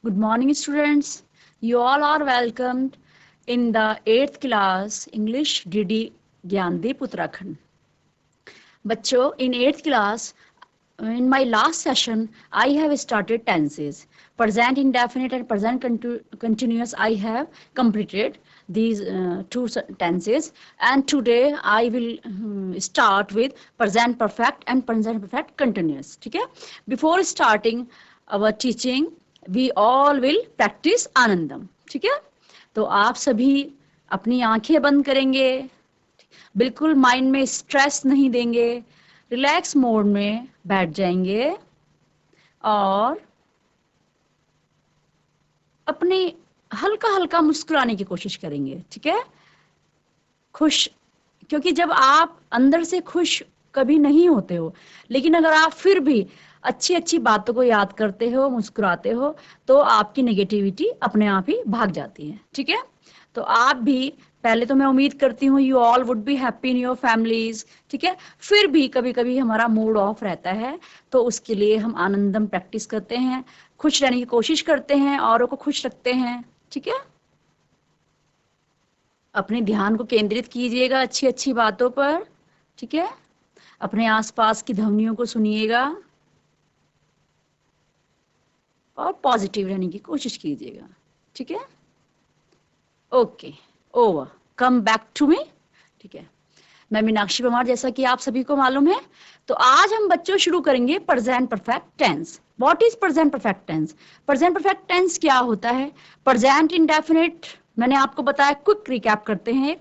Good morning, students. You all are welcomed in the 8th class English DD Gyandeep Uttarakhand. बच्चों, in 8th class, in my last session, I have started tenses. Present indefinite and present continuous I have completed these two tenses, and today I will start with present perfect and present perfect continuous. ठीक है? Before starting our teaching, we all will practice आनंदम. ठीक है? तो आप सभी अपनी आंखें बंद करेंगे, बिल्कुल माइंड में स्ट्रेस नहीं देंगे, रिलैक्स मोड में बैठ जाएंगे और अपने हल्का हल्का मुस्कुराने की कोशिश करेंगे. ठीक है? खुश, क्योंकि जब आप अंदर से खुश कभी नहीं होते हो, लेकिन अगर आप फिर भी अच्छी अच्छी बातों को याद करते हो, मुस्कुराते हो, तो आपकी नेगेटिविटी अपने आप ही भाग जाती है. ठीक है? तो आप भी, पहले तो मैं उम्मीद करती हूँ you all would be happy in your families. ठीक है? फिर भी कभी कभी हमारा मूड ऑफ रहता है, तो उसके लिए हम आनंदम प्रैक्टिस करते हैं, खुश रहने की कोशिश करते हैं, औरों को खुश रखते हैं. ठीक है? अपने ध्यान को केंद्रित कीजिएगा अच्छी अच्छी बातों पर. ठीक है? अपने आसपास की ध्वनियों को सुनिएगा और पॉजिटिव रहने की कोशिश कीजिएगा. ठीक है? Okay, over, come back to me. ठीक है? मैं मीनाक्षी परमार, जैसा कि आप सभी को मालूम है. तो आज हम बच्चों शुरू करेंगे present perfect tense. What is present perfect tense? Present perfect tense क्या होता है? प्रेजेंट इंडेफिनिट, मैंने आपको बताया, क्विक रिकैप करते हैं.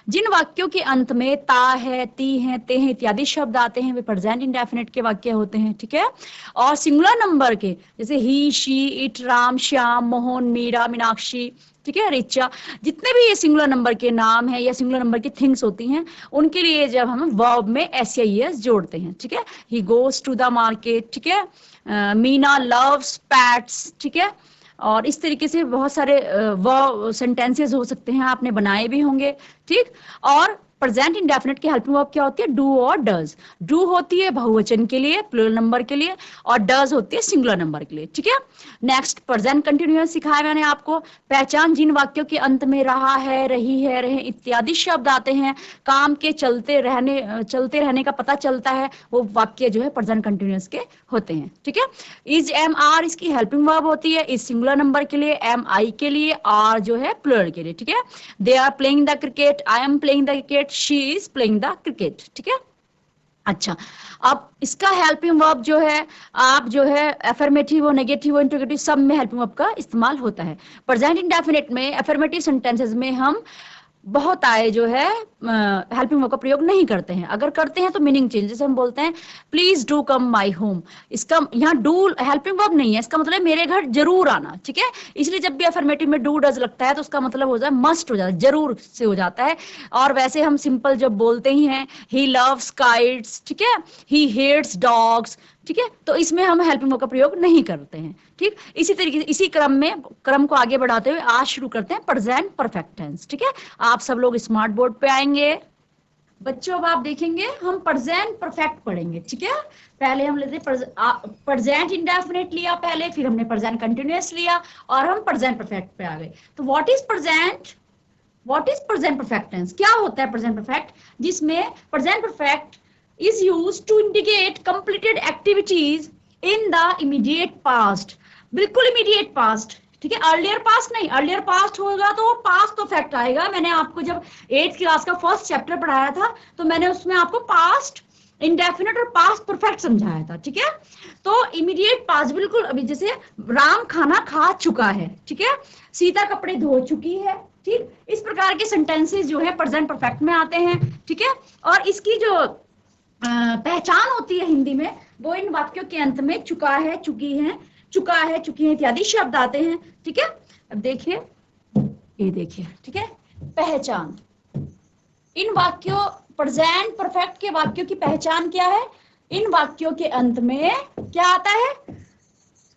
जिन वाक्यों के अंत में ता है, ती है, ते हैं इत्यादि शब्द आते हैं, वे प्रेजेंट इंडेफिनिट के वाक्य होते हैं. ठीक है? और सिंगुलर नंबर के, जैसे ही, शी, इट, राम, श्याम, मोहन, मीरा, मीनाक्षी, ठीक है, रिचा, जितने भी ये सिंगुलर नंबर के नाम है या सिंगुलर नंबर की थिंग्स होती हैं, उनके लिए जब हम वर्ब में एस जोड़ते हैं. ठीक है? He goes to the market. ठीक है? Meena loves pets. ठीक है? और इस तरीके से बहुत सारे वर्ब सेंटेंसेस हो सकते हैं, आपने बनाए भी होंगे. ठीक? और प्रेजेंट इंडेफिनिट की हेल्पिंग वर्ब क्या होती है? डू और डज. डू होती है बहुवचन के लिए, प्लूरल नंबर के लिए, और डज होती है सिंगुलर नंबर के लिए. ठीक है? नेक्स्ट, प्रेजेंट कंटिन्यूअस सिखाया मैंने आपको. पहचान, जिन वाक्यों के अंत में रहा है, रही है, रहे इत्यादि शब्द आते हैं, काम के चलते रहने का पता चलता है, वो वाक्य जो है प्रेजेंट कंटिन्यूअस के होते हैं. ठीक है? इज, एम, आर इसकी हेल्पिंग वर्ब होती है. इज सिंगुलर नंबर के लिए, एम आई के लिए, आर जो है प्लूरल के लिए. ठीक है? They are playing the cricket, I am playing the cricket, she is playing the cricket. ठीक है? अच्छा, अब इसका हेल्पिंग वर्ब जो है, आप जो है अफर्मेटिव हो, नेगेटिव हो, इंटरोगेटिव, सब में हेल्पिंग वर्ब का इस्तेमाल होता है. प्रेजेंट इंडेफिनिट में अफर्मेटिव सेंटेंसेस में हम बहुत आए जो है हेल्पिंग वर्ब का प्रयोग नहीं करते हैं. अगर करते हैं तो मीनिंग चेंज, जैसे हम बोलते हैं please do come my home. इसका यहाँ डू हेल्पिंग वर्ब नहीं है, इसका मतलब मेरे घर जरूर आना. ठीक है? इसलिए जब भी अफर्मेटिव में डू डज लगता है तो उसका मतलब हो जाए मस्ट हो जाता है, जरूर से हो जाता है. और वैसे हम सिंपल जब बोलते ही हैं, ही लव्स काइट्स. ठीक है? He hates dogs. ठीक है? तो इसमें हम हेल्पिंग वर्ब का प्रयोग नहीं करते हैं. ठीक? इसी तरीके से इसी क्रम को आगे बढ़ाते हुए आज शुरू करते हैं प्रेजेंट परफेक्ट टेंस. ठीक है? आप सब लोग स्मार्ट बोर्ड पे आएंगे. बच्चों, अब आप देखेंगे हम प्रेजेंट परफेक्ट पढ़ेंगे. ठीक है? पहले हम लेते प्रेजेंट इंडेफिनिट लिया पहले, फिर हमने प्रेजेंट कंटिन्यूअस लिया, और हम प्रेजेंट परफेक्ट पे आ गए. तो what is present perfect tense? क्या होता है प्रेजेंट परफेक्ट? जिसमें present perfect is used to indicate completed activities in the immediate past. बिल्कुल immediate past. ठीक है? अर्लियर पास्ट नहीं, अर्लियर पास्ट होगा तो पास्ट परफेक्ट आएगा. मैंने आपको जब 8th क्लास का फर्स्ट चैप्टर पढ़ाया था तो मैंने उसमें आपको पास्ट इंडेफिनिट और पास्ट परफेक्ट समझाया था. ठीक है? तो इमीडिएट पास्ट बिल्कुल अभी, जैसे राम खाना खा चुका है. ठीक है? सीता कपड़े धो चुकी है. ठीक? इस प्रकार के सेंटेंसेस जो है प्रेजेंट परफेक्ट में आते हैं. ठीक है? और इसकी जो पहचान होती है हिंदी में, वो इन वाक्यों के अंत में चुका है, चुकी है, चुका है, चुकी है इत्यादि शब्द आते हैं. ठीक है? अब देखिए, ये देखिए. ठीक है? पहचान, इन वाक्यों, प्रेजेंट परफेक्ट के वाक्यों की पहचान क्या है? इन वाक्यों के अंत में क्या आता है?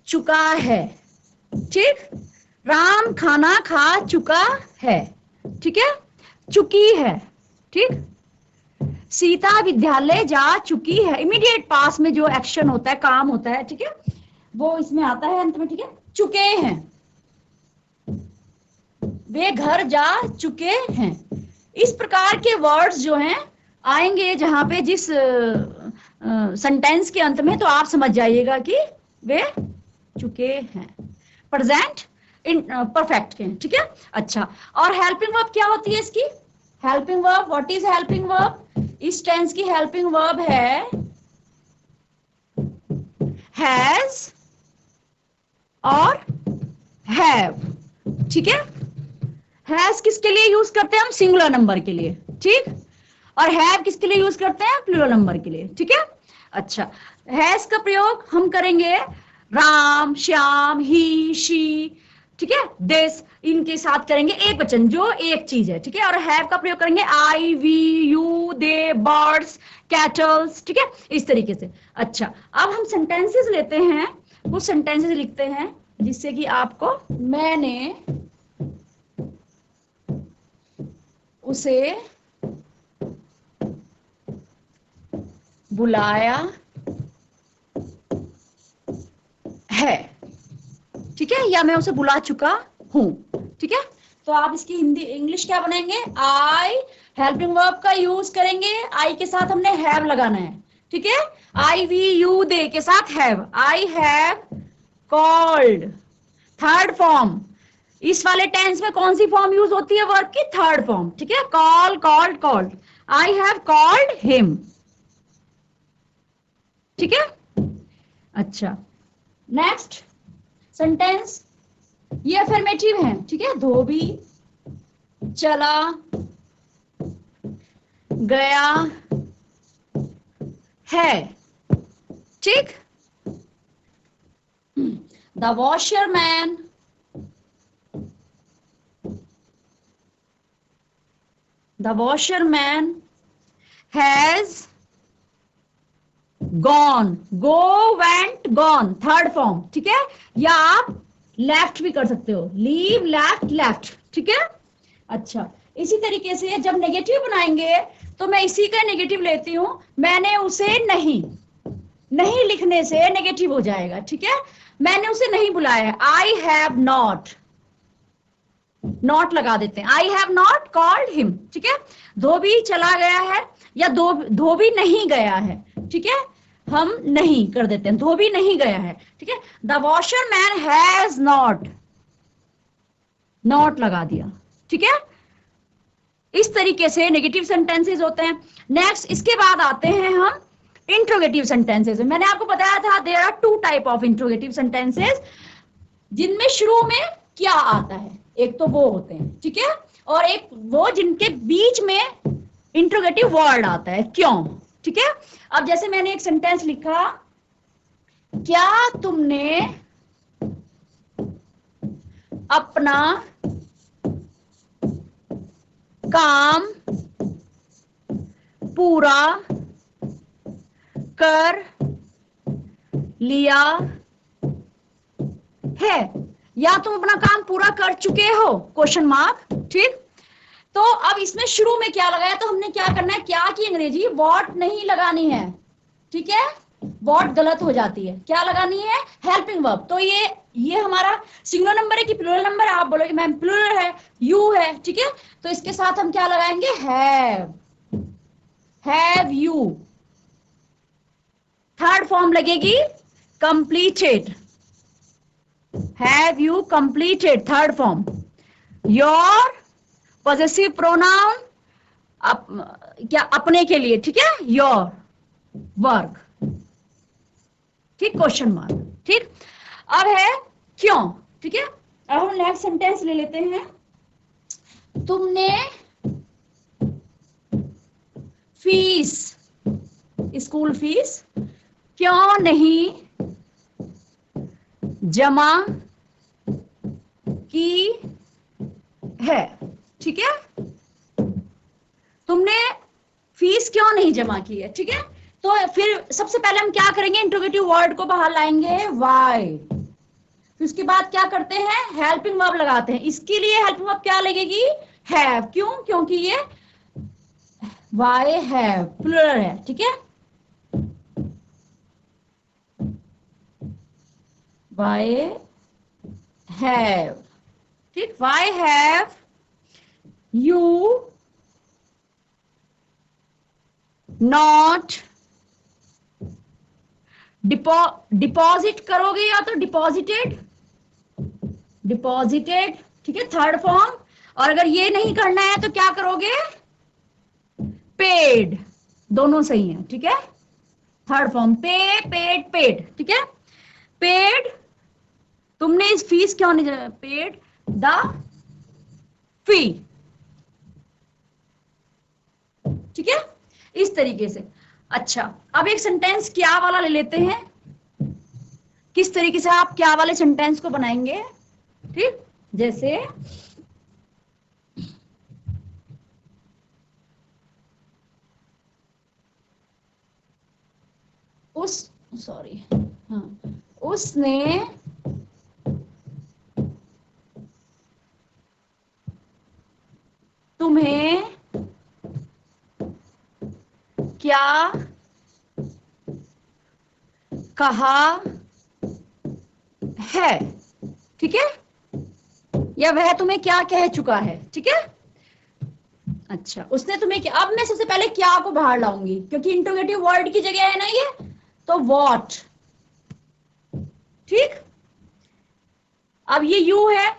चुका है. ठीक? राम खाना खा चुका है. ठीक है? चुकी है. ठीक? सीता विद्यालय जा चुकी है. इमीडिएट पास में जो एक्शन होता है, काम होता है. ठीक है? वो इसमें आता है अंत में. ठीक है? चुके हैं. वे घर जा चुके हैं। इस प्रकार के वर्ड्स जो हैं आएंगे जहां पे जिस सेंटेंस के अंत में, तो आप समझ जाइएगा कि वे चुके हैं, प्रेजेंट इन परफेक्ट के, ठीक है। अच्छा, और हेल्पिंग वर्ब क्या होती है इसकी? Helping verb, what is helping verb? इस टेंस की हेल्पिंग वर्ब है हैज और हैव, ठीक है। हैज किसके लिए यूज करते हैं हम? सिंगुलर नंबर के लिए, ठीक। और हैव किसके लिए यूज करते हैं? प्लूरल नंबर के लिए, ठीक है। अच्छा, हैज का प्रयोग हम करेंगे राम, श्याम, ही, शी, ठीक है, दिस, इनके साथ करेंगे एक वचन जो एक चीज है, ठीक है। और हैव का प्रयोग करेंगे I, we, you, they, birds, cattles, ठीक है, इस तरीके से। अच्छा, अब हम सेंटेंसेस लेते हैं, कुछ सेंटेंसेस लिखते हैं जिससे कि आपको, मैंने उसे बुलाया है, ठीक है, या मैं उसे बुला चुका हूं, ठीक है। तो आप इसकी हिंदी इंग्लिश क्या बनाएंगे? आई, हेल्पिंग वर्ब का यूज करेंगे, आई के साथ हमने हैव लगाना है, ठीक है। आई, वी, यू, दे के साथ have, I have called, third form. इस वाले टेंस में कौन सी फॉर्म यूज होती है? वर्ब की थर्ड फॉर्म, ठीक है। Call, called, called, I have called him, ठीक है। अच्छा, नेक्स्ट सेंटेंस, ये अफर्मेटिव है, ठीक है। धोबी चला गया है, ठीक। The washerman has gone, go, went, gone, third form, ठीक है। या आप लेफ्ट भी कर सकते हो, लीव, लेफ्ट, लेफ्ट, ठीक है। अच्छा, इसी तरीके से जब नेगेटिव बनाएंगे तो मैं इसी का नेगेटिव लेती हूं, मैंने उसे नहीं, नहीं लिखने से नेगेटिव हो जाएगा, ठीक है। मैंने उसे नहीं बुलाया, आई हैव नॉट, नॉट लगा देते हैं, I have not called him, ठीक है। धोबी चला गया है, या धोबी नहीं गया है, ठीक है, हम नहीं कर देते हैं, धोबी नहीं गया है, ठीक है। The washerman has not, not लगा दिया, ठीक है। इस तरीके से नेगेटिव सेंटेंसेस होते हैं। नेक्स्ट, इसके बाद आते हैं हम इंट्रोगेटिव सेंटेंसेस। मैंने आपको बताया था there are two type of interrogative sentences, जिनमें शुरू में क्या आता है, एक तो वो होते हैं, ठीक है, और एक वो जिनके बीच में इंट्रोगेटिव वर्ड आता है, क्यों, ठीक है। अब जैसे मैंने एक सेंटेंस लिखा, क्या तुमने अपना काम पूरा कर लिया है, या तुम अपना काम पूरा कर चुके हो, क्वेश्चन मार्क, ठीक। तो अब इसमें शुरू में क्या लगाया, तो हमने क्या करना है, क्या की अंग्रेजी वॉट नहीं लगानी है, ठीक है, वॉट गलत हो जाती है, क्या लगानी है, हेल्पिंग वर्ब। तो ये हमारा सिंगुलर नंबर है कि प्लूरल नंबर है? आप बोलोगे मैम प्लूरल है, यू है, ठीक है। तो इसके साथ हम क्या लगाएंगे, हैव यू। थर्ड फॉर्म लगेगी completed, have you completed, third form. Your possessive pronoun, क्या, अपने के लिए, ठीक है, योर वर्क, ठीक, क्वेश्चन मार्क, ठीक। अब है क्यों, ठीक है। अब हम नेक्स्ट सेंटेंस ले लेते हैं, तुमने फीस, स्कूल फीस क्यों नहीं जमा की है, ठीक है। तुमने फीस क्यों नहीं जमा की है, ठीक है। तो फिर सबसे पहले हम क्या करेंगे, इंट्रोगेटिव वर्ड को बाहर लाएंगे, वाई। फिर उसके बाद क्या करते हैं, हेल्पिंग वर्ब लगाते हैं। इसके लिए हेल्पिंग वर्ब क्या लगेगी, हैव, क्यों, क्योंकि ये वाई हैव प्लूरल है, ठीक है, वाई हैव, ठीक, why have you not deposit करोगे या तो डिपॉजिटेड, डिपॉजिटेड, ठीक है, थर्ड फॉर्म। और अगर ये नहीं करना है तो क्या करोगे, पेड, दोनों सही है, ठीक है। थर्ड फॉर्म पे, पेड, पेड, ठीक है। पेड, तुमने इस फीस क्यों नहीं, पेड द फी, ठीक है, इस तरीके से। अच्छा, अब एक सेंटेंस क्या वाला ले लेते हैं, किस तरीके से आप क्या वाले सेंटेंस को बनाएंगे, ठीक। जैसे उस, सॉरी, हाँ, उसने तुम्हें क्या कहा है, ठीक है, या वह तुम्हें क्या कह चुका है, ठीक है। अच्छा, उसने तुम्हें क्या, अब मैं सबसे पहले क्या को बाहर लाऊंगी क्योंकि इंट्रोगेटिव वर्ड की जगह है ना ये, तो व्हाट, ठीक। अब ये यू है,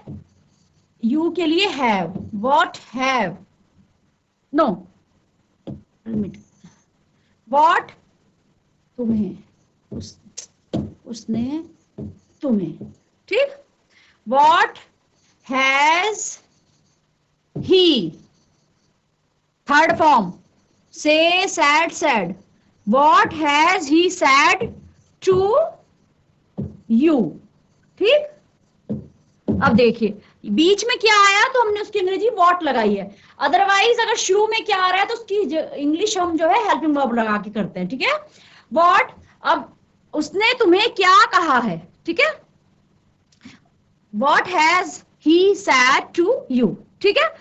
यू के लिए have, what have, no, what तुम्हें, उसने तुम्हें, ठीक। What has he, third form, say, said, said, what has he said to you, ठीक। अब देखिए बीच में क्या आया तो हमने उसकी अंग्रेजी व्हाट लगाई है, अदरवाइज अगर शुरू में क्या आ रहा है तो उसकी इंग्लिश हम जो है हेल्पिंग वर्ब लगा के करते हैं, ठीक है। व्हाट, अब उसने तुम्हें क्या कहा है, ठीक है, what has he said to you, ठीक है।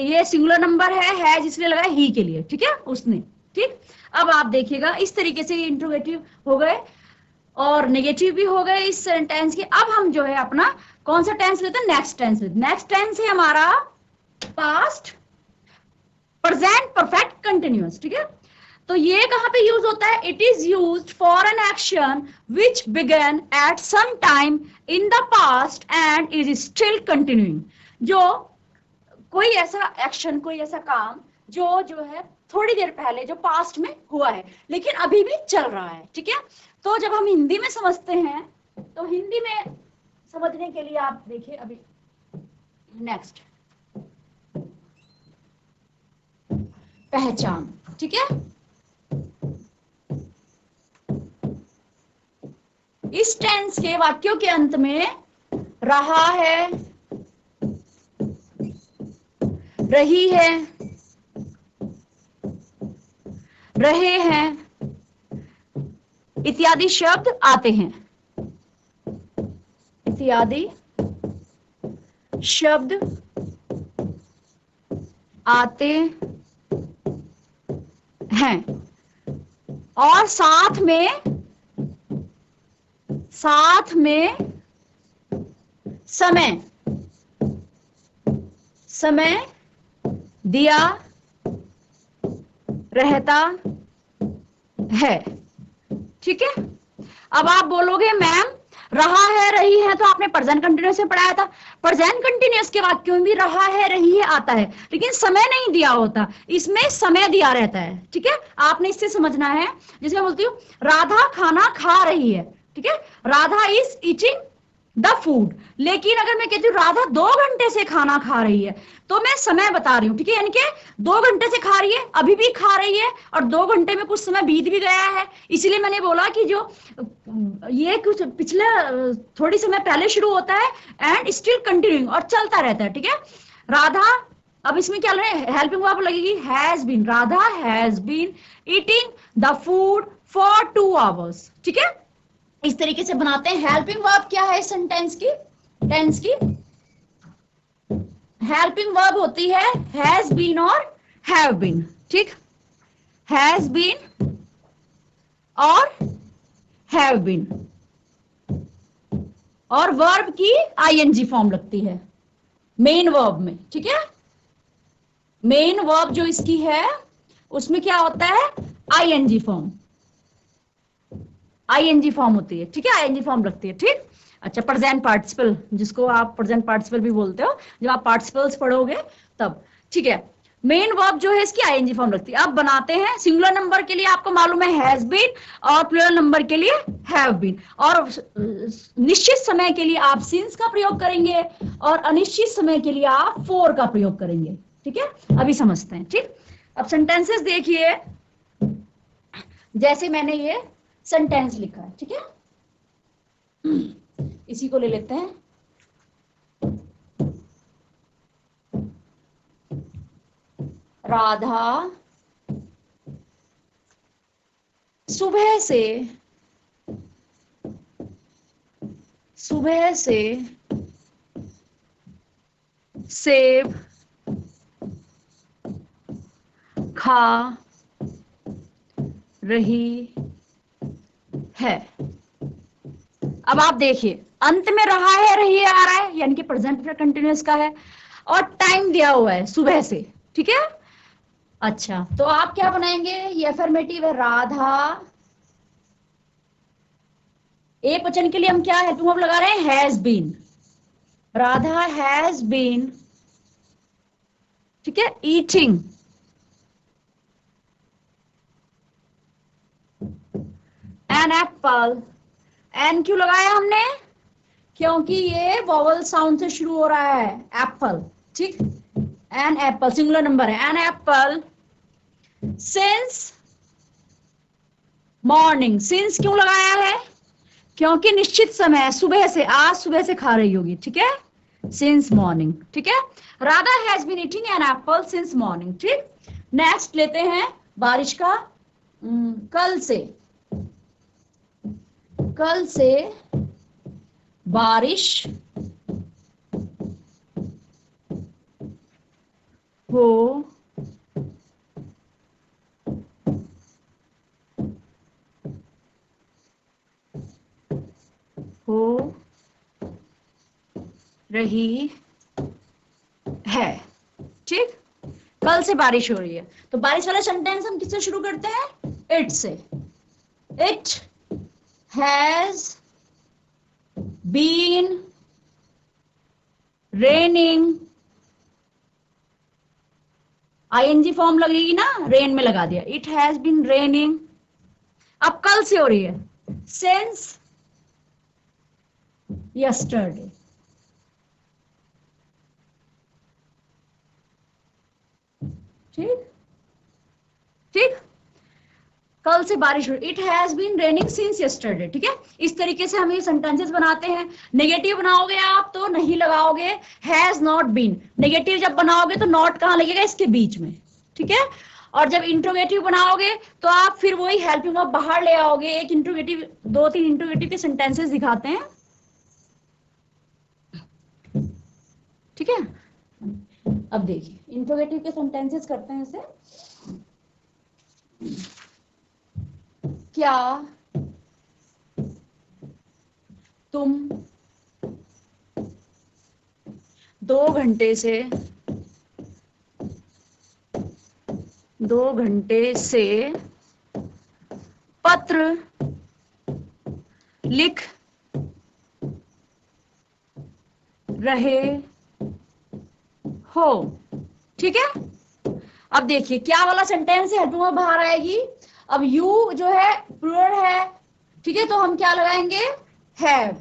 ये सिंगुलर नंबर है जिसने लगाया ही के लिए, ठीक है, उसने, ठीक। अब आप देखिएगा इस तरीके से इंट्रोगेटिव हो गए और नेगेटिव भी हो गए इस सेंटेंस के। अब हम जो है अपना कौन सा टेंस लेते हैं, नेक्स्ट टेंस लेते हैं। नेक्स्ट टेंस है हमारा पास्ट प्रेजेंट परफेक्ट कंटिन्यूअस, ठीक है। तो ये कहां पे यूज होता है, it is used for an action which began at some time in the past and is still continuing, जो कोई ऐसा एक्शन, कोई ऐसा काम जो है थोड़ी देर पहले जो पास्ट में हुआ है लेकिन अभी भी चल रहा है, ठीक है। तो जब हम हिंदी में समझते हैं तो हिंदी में समझने के लिए आप देखिए अभी नेक्स्ट, पहचान, ठीक है। इस टेंस के वाक्यों के अंत में रहा है, रही है, रहे हैं इत्यादि शब्द आते हैं, इत्यादि शब्द आते हैं और साथ में समय, समय दिया रहता है, ठीक है। अब आप बोलोगे मैम रहा है, रही है, तो आपने प्रेजेंट कंटिन्यूअस में पढ़ाया था, प्रेजेंट कंटिन्यूअस के वाक्यों में भी रहा है, रही है आता है लेकिन समय नहीं दिया होता, इसमें समय दिया रहता है, ठीक है। आपने इससे समझना है, जिसमें बोलती हूँ राधा खाना खा रही है, ठीक है, Radha is eating the food, लेकिन अगर मैं कहती हूँ राधा 2 घंटे से खाना खा रही है तो मैं समय बता रही हूँ, ठीक है, यानी कि 2 घंटे से खा रही है, अभी भी खा रही है और 2 घंटे में कुछ समय बीत भी गया है, इसीलिए मैंने बोला कि जो ये कुछ पिछले थोड़ी समय पहले शुरू होता है एंड स्टिल कंटिन्यूइंग और चलता रहता है, ठीक है। राधा, अब इसमें क्या हेल्पिंग वर्ब लगेगी, has been, Radha has been eating the food for 2 hours, ठीक है। इस तरीके से बनाते हैं। हेल्पिंग वर्ब क्या है सेंटेंस की, टेंस की हेल्पिंग वर्ब होती है हैज बीन और हैव बीन, ठीक, हैज बीन और हैव बीन, और वर्ब की आईएनजी फॉर्म लगती है मेन वर्ब में, ठीक है। मेन वर्ब जो इसकी है उसमें क्या होता है, आईएनजी फॉर्म, आईएनजी फॉर्म होती है, ठीक है, आईएनजी फॉर्म रखती है, ठीक। अच्छा, प्रेजेंट पार्टिसिपल, जिसको आप प्रेजेंट पार्टिसिपल भी बोलते हो जब आप पार्टिसिपल्स पढ़ोगे तब, ठीक है। मेन वर्ब जो है इसकी आईएनजी फॉर्म रखती है। अब बनाते हैं सिंगुलर नंबर के लिए, आपको मालूम है हैज बीन, और प्लूरल नंबर के लिए हैव बीन, और निश्चित समय के लिए आप सिंस का प्रयोग करेंगे और अनिश्चित समय के लिए आप फॉर का प्रयोग करेंगे, ठीक है। अभी समझते हैं, ठीक। अब सेंटेंसेस देखिए, जैसे मैंने ये सेंटेंस लिखा है, ठीक है, इसी को ले लेते हैं। राधा सुबह से सेब खा रही है। अब आप देखिए, अंत में रहा है, रही आ रहा है, यानी कि प्रेजेंट कंटिन्यूअस का है, और टाइम दिया हुआ है सुबह से, ठीक है। अच्छा, तो आप क्या बनाएंगे, ये अफर्मेटिव है, राधा, एक वचन के लिए हम क्या है, तुम अब लगा रहे हैं has been, Radha has been, ठीक है, ईटिंग एन एप्पल। एन क्यों लगाया हमने, क्योंकि ये वॉवल साउंड से शुरू हो रहा है, एप्पल, ठीक। एन एप्पल सिंगुलर नंबर है, an apple since morning. Since क्यों लगाया है, क्योंकि निश्चित समय, सुबह से, आज सुबह से खा रही होगी, ठीक है, सिंस मॉर्निंग, ठीक है। Radha has been eating an apple since morning, ठीक। नेक्स्ट लेते हैं बारिश का, कल से बारिश हो रही है, ठीक। कल से बारिश हो रही है, तो बारिश वाला सेंटेंस हम किससे शुरू करते हैं, इट से। It has been raining, ING form लगेगी ना, रेन में लगा दिया, इट हैज बीन रेनिंग। अब कल से हो रही है, सिंस यस्टरडे, ठीक ठीक। कल से बारिश हो रही, it has been raining since yesterday, ठीक है। इस तरीके से हम ये सेंटेंसेस बनाते हैं। नेगेटिव बनाओगे आप तो नहीं लगाओगे हैज नॉट बीन, नेगेटिव जब बनाओगे तो नॉट कहां लगेगा, इसके बीच में, ठीक है। और जब इंट्रोगेटिव बनाओगे तो आप फिर वही हेल्पिंग ऑफ बाहर ले आओगे। एक इंट्रोगेटिव, 2-3 इंट्रोगेटिव के सेंटेंसेस दिखाते हैं, ठीक है। अब देखिए इंट्रोगेटिव के सेंटेंसेस करते हैं इसे। क्या तुम 2 घंटे से पत्र लिख रहे हो, ठीक है। अब देखिए क्या वाला सेंटेंस है, हेल्पिंग वर्ब बाहर आएगी। अब यू जो है प्लूरल है, ठीक है, तो हम क्या लगाएंगे, have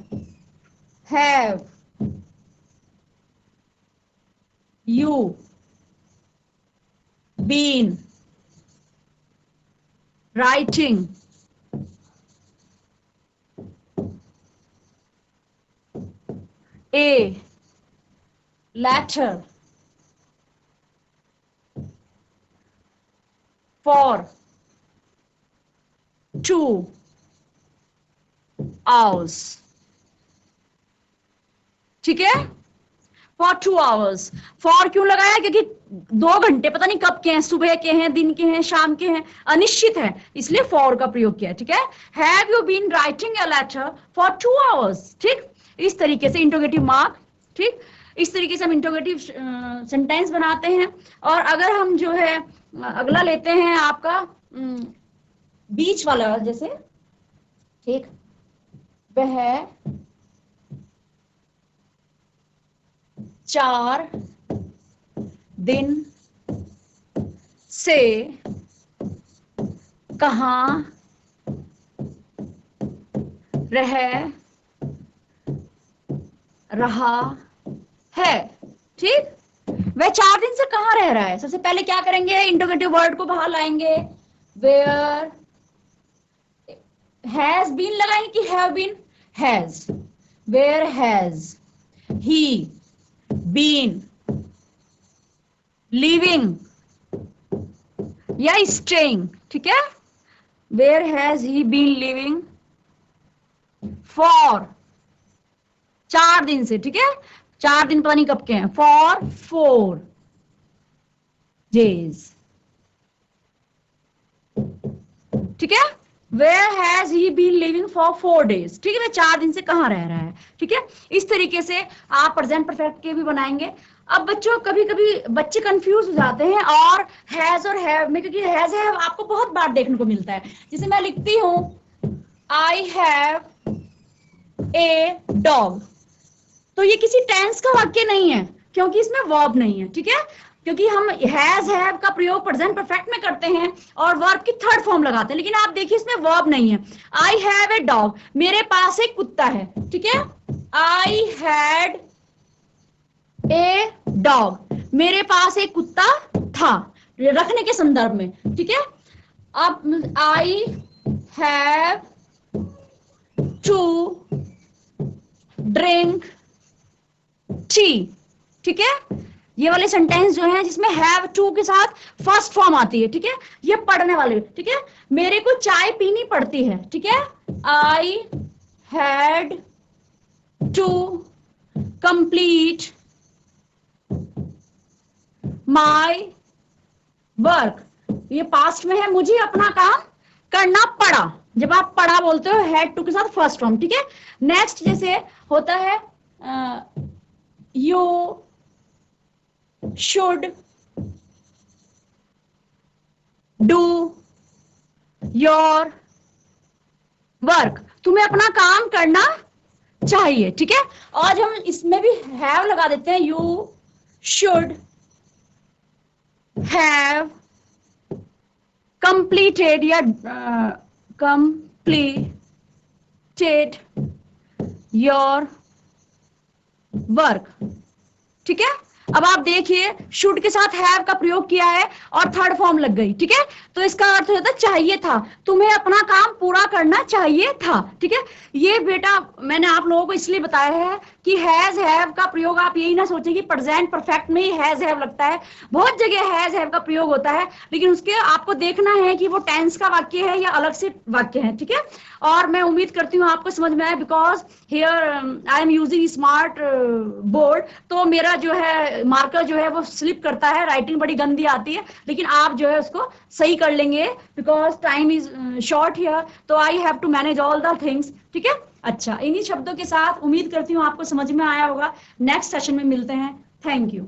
you been writing a letter for 2 hours, ठीक है, for 2 hours। for क्यों लगाया, क्योंकि 2 घंटे पता नहीं कब के हैं, सुबह के हैं, दिन के हैं, शाम के हैं, अनिश्चित है, इसलिए for का प्रयोग किया, ठीक है। Have you been writing a letter for 2 hours, ठीक। इस तरीके से इंट्रोगेटिव मार्क, ठीक। इस तरीके से हम इंटरोगेटिव सेंटेंस बनाते हैं। और अगर हम जो है अगला लेते हैं आपका बीच वाला, जैसे ठीक, वह 4 दिन से कहाँ रह रहा है। ठीक, वह 4 दिन से कहाँ रह रहा है। सबसे पहले क्या करेंगे, इंटरोगेटिव वर्ड को बाहर लाएंगे। वेयर हैज बीन लगाएंगे कि have been, has, where has he been living या स्टेइंग। ठीक है, where has he been living for 4 दिन से। ठीक है, 4 दिन पता नहीं कब के हैं, फॉर 4 days। ठीक है, where has he been living for 4 days। ठीक है, वह 4 दिन से कहां रह रहा है। ठीक है, इस तरीके से आप प्रेजेंट परफेक्ट के भी बनाएंगे। अब बच्चों कभी कभी बच्चे कंफ्यूज हो जाते हैं और हैज और हैव में, क्योंकि हैज हैव आपको बहुत बार देखने को मिलता है। जैसे मैं लिखती हूं आई हैव ए डॉग, तो ये किसी टेंस का वाक्य नहीं है क्योंकि इसमें वर्ब नहीं है। ठीक है, क्योंकि हम हैज हैव का प्रयोग प्रेजेंट परफेक्ट में करते हैं और वर्ब की थर्ड फॉर्म लगाते हैं, लेकिन आप देखिए इसमें वर्ब नहीं है। आई हैव ए डॉग, मेरे पास एक कुत्ता है। ठीक है, आई हैड ए डॉग, मेरे पास एक कुत्ता था, रखने के संदर्भ में। ठीक है, अब I have to drink tea. ठीक है, ये वाले सेंटेंस जो है जिसमें हैव टू के साथ फर्स्ट फॉर्म आती है। ठीक है, ये पढ़ने वाले। ठीक है, मेरे को चाय पीनी पड़ती है। ठीक है, I had to complete my work, ये पास्ट में है, मुझे अपना काम करना पड़ा। जब आप पढ़ा बोलते हो हैड टू के साथ फर्स्ट फॉर्म। ठीक है, नेक्स्ट जैसे होता है you should do your work, तुम्हें अपना काम करना चाहिए। ठीक है, आज हम इसमें भी हैव लगा देते हैं, यू शुड हैव कंप्लीटेड या कंप्लीटेड योर वर्क। ठीक है, अब आप देखिए शुड के साथ हैव का प्रयोग किया है और थर्ड फॉर्म लग गई। ठीक है, तो इसका अर्थ होता है चाहिए था, तुम्हें अपना काम पूरा करना चाहिए था। ठीक है, ये बेटा मैंने आप लोगों को इसलिए बताया है कि हैज हैव का प्रयोग आप यही ना सोचें कि प्रेजेंट परफेक्ट में ही हैज हैव लगता है। बहुत जगह हैज हैव का प्रयोग होता है, लेकिन उसके आपको देखना है कि वो टेंस का वाक्य है या अलग से वाक्य है। ठीक है, और मैं उम्मीद करती हूँ आपको समझ में आए, because here I am using smart board, तो मेरा जो है मार्कर जो है वो स्लिप करता है, राइटिंग बड़ी गंदी आती है, लेकिन आप जो है उसको सही कर लेंगे because time is short here, तो I have to manage all the things. ठीक है, अच्छा, इन्हीं शब्दों के साथ उम्मीद करती हूँ आपको समझ में आया होगा। नेक्स्ट सेशन में मिलते हैं। Thank you.